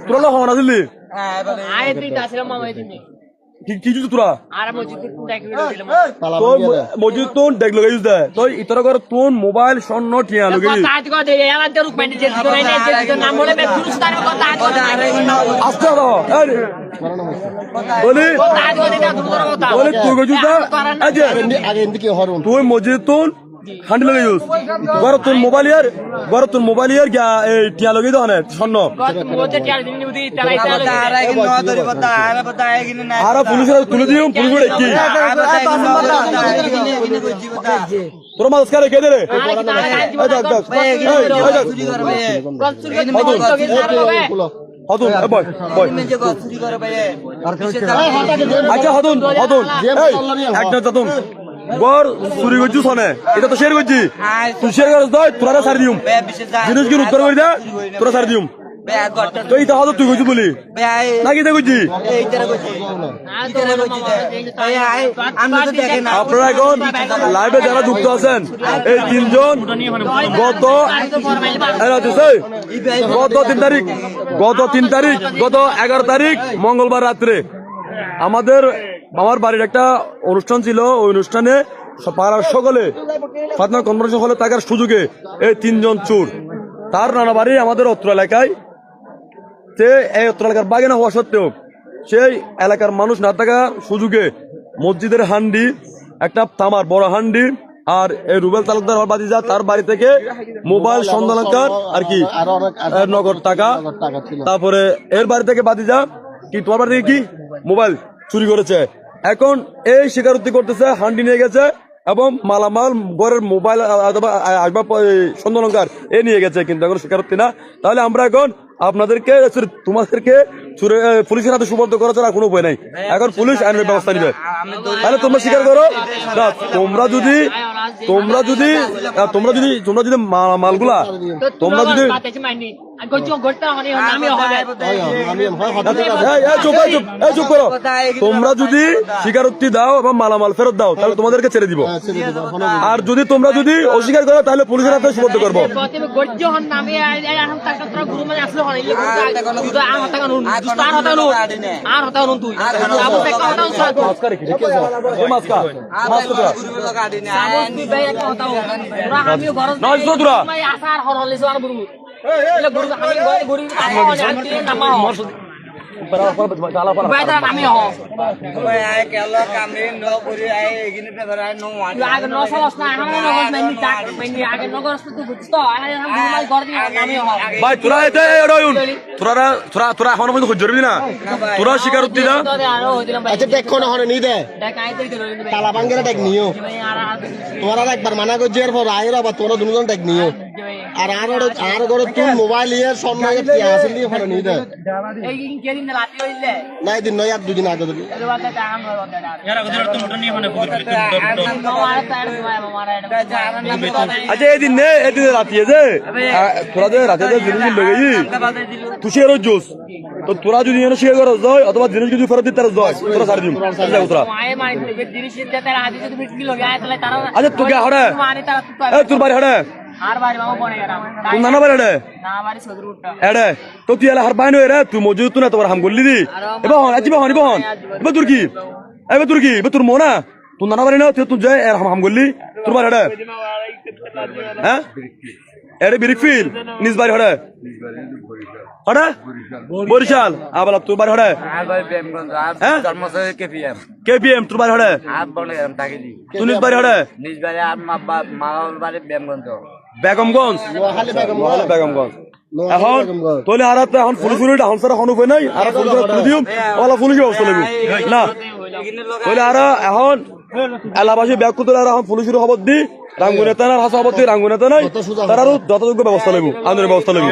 তোরা হওয়া দিল্লি কিছু তোরা মসজিদ তো দেখ লগে ইউজ দেয় তো ইতরা করে তোর মোবাইল স্বর্ণ ঠিয়া লগে আস্তে বলি বলি তুই গজুদা তুই মসজিদ তোর হান্ডি লগে ইউজ তোর মোবাইল ইয়ার টিয়া লগে দহনে স্বর্ণ আর পুলিশের তুলে দিও পুলিশ কি তোর মাছ কারে কে দে রে আচ্ছা হদুন একদম গর চুরি করছি শোনে এটা তো শেয়ার করছি তুই শেয়ার করছ তোরা সারি দিম জিনিস কি উত্তর করে দে তোরা সারি দিম তো এইটা হতো তুই কইছি বলি নাকি এটা কইছি আপনারা এখন লাইভে যারা যুক্ত আছেন এই তিনজন গত 3 তারিখ গত 11 তারিখ মঙ্গলবার রাত্রে আমার বাড়ির একটা অনুষ্ঠান ছিল ওই অনুষ্ঠানে পাড়ার সকলে ফাতনা কনফারেন্স হলে থাকার সুযোগে এই তিনজন চোর তার নানা বাড়ি আমাদের অত্র এলাকায় এই অত্র এলাকার বাগিনা হওয়া সত্ত্বেও সেই এলাকার মানুষ না থাকার সুযোগে মসজিদের হান্ডি একটা তামার বড় হান্ডি আর এই রুবেল তালুকদার বাদিজা তার বাড়ি থেকে মোবাইল সন্ধানকার আর কি নগদ টাকা তারপরে এর বাড়ি থেকে বাদিজা কি তোমার বাড়ি থেকে কি মোবাইল চুরি করেছে এখন এই স্বীকারোক্তি করতেছে হান্ডি নিয়ে গেছে এবং মালামাল ঘরের মোবাইল আসবাব সন্ধানকার এ নিয়ে গেছে কিন্তু এখন স্বীকারোক্তি না তাহলে আমরা এখন আপনাদেরকে তোমাদেরকে পুলিশের হাতে সুবর্দ করা ছাড়া কোনো উপায় নাই এখন পুলিশ আইনের ব্যবস্থা নিবে তাহলে তোমরা স্বীকার করো তোমরা যদি মালগুলা তোমরা যদি চুপ করো তোমরা যদি স্বীকারোক্তি দাও এবং মালামাল ফেরত দাও তাহলে তোমাদেরকে ছেড়ে দিব আর যদি তোমরা যদি অস্বীকার করো তাহলে পুলিশের হাতে সুবর্দ করবো তোরা স্বীকারোক্তি না তোমরা একবার মানা করছি এরপর আয়ের আবার তোমরা দুজন ট্যাগ নিও আর আর করে তুই মোবাইল ইয়ে স্বর্ণ আসেন দিয়ে ফেলে নিয়ে দেয় না দিন নয় আর দুদিন আগে আচ্ছা এদিন নে এদিন রাতিয়ে যে তোরা যে রাতে যে জিনিস লেগেছি তুই সে রোজ জোস তো তোরা যদি শেয়ার করো যায় অথবা জিনিস যদি ফেরত দিতে যায় তোরা সারি দিম তোরা আচ্ছা তোকে হড়ে তোর বাড়ি হড়ে নানা বাড়ি এডে তো তুই এলা হার বাইন রে তুই মজুদ না তোমার হাম করলি দি এবার এবার তোর কি এবার তোর মোনা তোর নানা বাড়ি না তুই যাই হাম করলি তোর বাড়ি হড়ে হ্যাঁ এরে বিরিকফিল নিজ বাড়ি হড়ে হড়ে বরিশাল আবার তোর বাড়ি হড়ে কেপিএম তোর বাড়ি হড়ে তুই নিজ বাড়ি হড়ে বেগমগঞ্জ এখন তোলে আর এখন পুলিশ এখন সারা এখন উপায় নাই আর পুলিশ তুলে দিও ওলা পুলিশের ব্যবস্থা নেব না তোলে আর এখন এলাকাবাসী ব্যাগ তুলে আর এখন পুলিশের খবর দি রাঙ্গুনেতা না হাসা খবর দি রাঙ্গুনেতা নাই তার আরো যথাযোগ্য ব্যবস্থা নেব আন্দোলনের ব্যবস্থা নেব